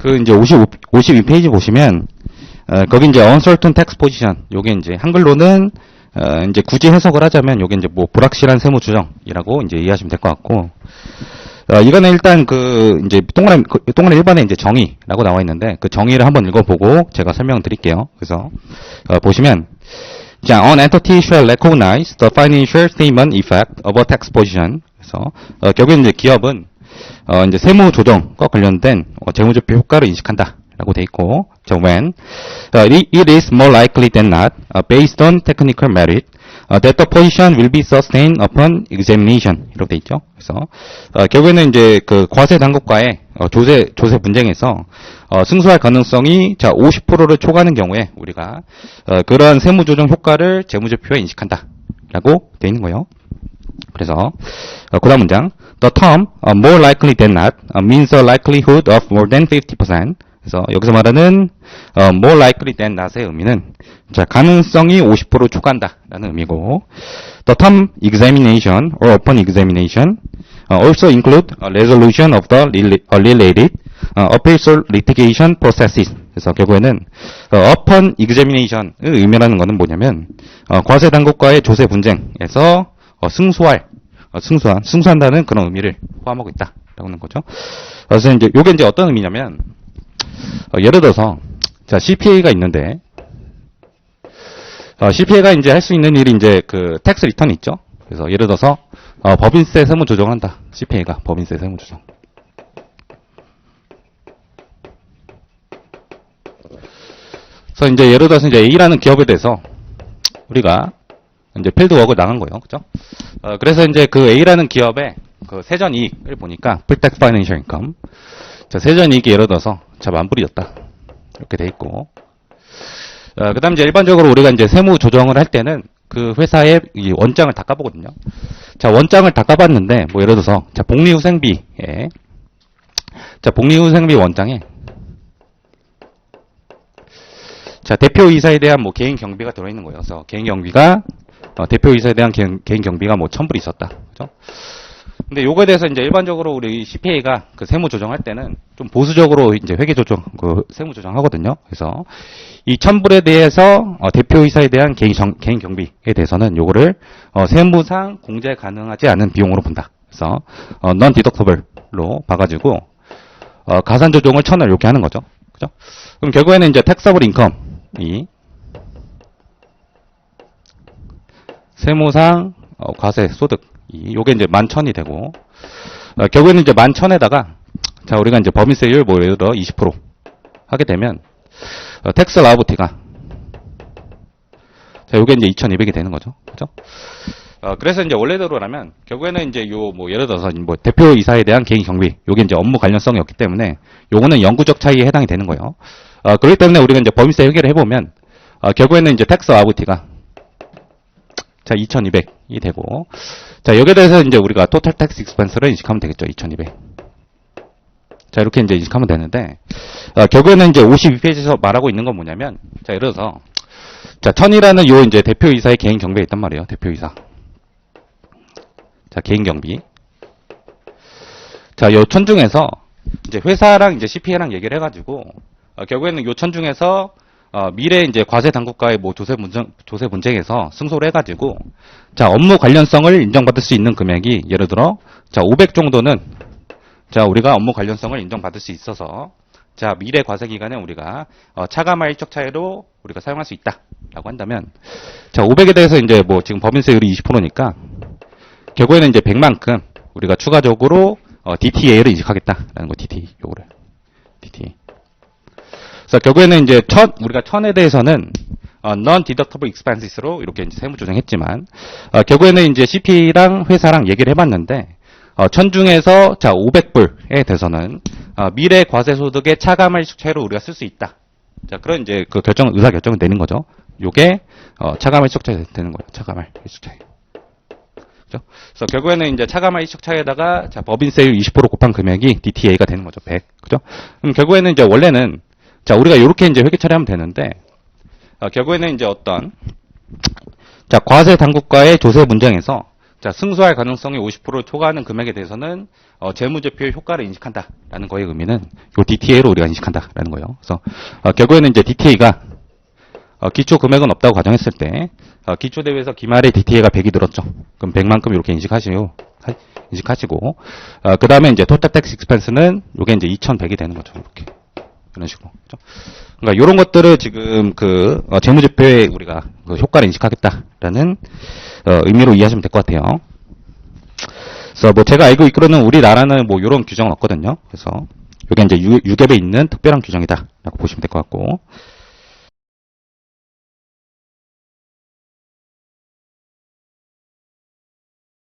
그 이제 52페이지 보시면 거기 이제 uncertain tax position 요게 이제 한글로는 이제 굳이 해석을 하자면 요게 이제 뭐 불확실한 세무 조정이라고 이제 이해하시면 될 것 같고 이거는 일단 그 이제 동그라미 1번에 이제 정의라고 나와 있는데 그 정의를 한번 읽어보고 제가 설명드릴게요. 그래서 보시면 자, an entity shall recognize the financial statement effect of a tax position. 그래서 결국엔 이제 기업은 이제 세무 조정과 관련된 재무제표 효과를 인식한다라고 돼 있고, 자, when it is more likely than not, based on technical merit, that the position will be sustained upon examination 이렇게 돼 있죠. 그래서 결국에는 이제 그 과세 당국과의 조세 분쟁에서 승소할 가능성이 자 50%를 초과하는 경우에 우리가 그러한 세무 조정 효과를 재무제표에 인식한다라고 돼 있는 거예요. 그래서 그다음 문장 the term more likely than not means a likelihood of more than 50%. 그래서 여기서 말하는 more likely than not의 의미는 자 가능성이 50% 초과한다라는 의미고 the term examination or upon examination also include a resolution of the related appraisal litigation processes. 그래서 결국에는 upon examination의 의미라는 것은 뭐냐면 과세 당국과의 조세 분쟁에서 승소한다는 그런 의미를 포함하고 있다라고 하는 거죠. 그래서 이제 요게 이제 어떤 의미냐면 예를 들어서 자 CPA가 있는데 CPA가 이제 할 수 있는 일이 이제 그 텍스 리턴이 있죠. 그래서 예를 들어서 법인세 세무 조정을 한다. CPA가 법인세 세무 조정. 그래서 이제 예를 들어서 이제 A라는 기업에 대해서 우리가 이제 필드워크를 나간 거예요. 그죠? 그래서 이제 그 A라는 기업의 그 세전 이익을 보니까 pre-tax financial income. 자, 세전 이익이 예를 들어서 자, 10,000불이었다. 이렇게 돼 있고. 그 다음 이제 일반적으로 우리가 이제 세무 조정을 할 때는 그 회사의 이 원장을 다 까보거든요. 자, 원장을 다 까봤는데, 뭐 예를 들어서, 자, 복리후생비에, 자, 복리후생비 원장에, 자, 대표이사에 대한 뭐 개인 경비가 들어있는 거예요. 그래서 개인 경비가, 대표이사에 대한 개인 경비가 뭐 1,000불 있었다. 그죠? 근데 요거에 대해서 이제 일반적으로 우리 CPA가 그 세무 조정할 때는 좀 보수적으로 이제 회계 조정, 그 세무 조정하거든요. 그래서 이 1,000불에 대해서 대표이사에 대한 개인 경비에 대해서는 요거를 세무상 공제 가능하지 않은 비용으로 본다. 그래서 non-deductible로 봐가지고 가산 조정을 1,000을 이렇게 하는 거죠. 그죠? 그럼 결국에는 이제 taxable income이 세무상 과세 소득 요게 이제 11,000이 되고, 결국에는 이제 11,000에다가, 자, 우리가 이제 법인세율 뭐 예를 들어 20% 하게 되면, 텍스 라이애블리티가, 자, 요게 이제 2,200이 되는 거죠. 그죠? 그래서 이제 원래대로라면, 결국에는 이제 요 뭐 예를 들어서 뭐 대표이사에 대한 개인 경비, 요게 이제 업무 관련성이 없기 때문에, 요거는 영구적 차이에 해당이 되는 거예요. 그렇기 때문에 우리가 이제 법인세 회계를 해보면, 결국에는 이제 텍스 라이애블리티가, 자, 2,200이 되고, 자, 여기에 대해서 이제 우리가 토탈 텍스 익스펜스를 인식하면 되겠죠. 2,200. 자, 이렇게 이제 인식하면 되는데, 결국에는 이제 52페이지에서 말하고 있는 건 뭐냐면, 자, 예를 들어서, 자, 1,000이라는 요 이제 대표이사의 개인 경비가 있단 말이에요. 대표이사. 자, 개인 경비. 자, 요 1,000 중에서, 이제 회사랑 이제 CPA랑 얘기를 해가지고, 결국에는 요 1,000 중에서, 미래 이제 과세 당국과의 뭐 조세 분쟁에서 승소를 해가지고, 자, 업무 관련성을 인정받을 수 있는 금액이, 예를 들어, 자, 500 정도는, 자, 우리가 업무 관련성을 인정받을 수 있어서, 자, 미래 과세 기간에 우리가, 차감할 일적 차이로 우리가 사용할 수 있다. 라고 한다면, 자, 500에 대해서 이제 뭐 지금 법인세율이 20%니까, 결국에는 이제 100만큼 우리가 추가적으로, DTA를 인식하겠다라는 거, DTA, 요거를. DTA. 그래서 결국에는 이제 우리가 1,000에 대해서는 non-deductible expenses로 이렇게 이제 세무 조정했지만 결국에는 이제 CPA랑 회사랑 얘기를 해봤는데 1,000 중에서 자 500불에 대해서는 미래 과세 소득의 차감할 일축차이로 우리가 쓸 수 있다. 자 그런 이제 그 의사 결정을 내는 거죠. 요게 차감할 일축차이 되는 거예요. 차감할 일축차이. 그죠? 그래서 결국에는 이제 차감할 일축차이에다가 자 법인세율 20% 곱한 금액이 DTA가 되는 거죠. 100. 그죠? 그럼 결국에는 이제 원래는 자, 우리가 이렇게 이제 회계 처리하면 되는데, 결국에는 이제 자, 과세 당국과의 조세 분쟁에서, 자, 승소할 가능성이 50%를 초과하는 금액에 대해서는 재무제표의 효과를 인식한다라는 거의 의미는 요 DTA로 우리가 인식한다라는 거예요. 그래서 결국에는 이제 DTA가 기초 금액은 없다고 가정했을 때 기초 대비해서 기말에 DTA가 100이 들었죠. 그럼 100만큼 이렇게 인식하시고 그 다음에 이제 토탈 텍스 익스펜스는 요게 이제 2,100이 되는 거죠. 이렇게 이런 식으로. 그렇죠? 그러니까 이런 것들을 지금 재무제표에 우리가 그 효과를 인식하겠다라는 의미로 이해하시면 될 것 같아요. 그래서 뭐 제가 알고 있기로는 우리나라는 뭐 이런 규정은 없거든요. 그래서 이게 이제 유ገብ에 있는 특별한 규정이다라고 보시면 될 것 같고.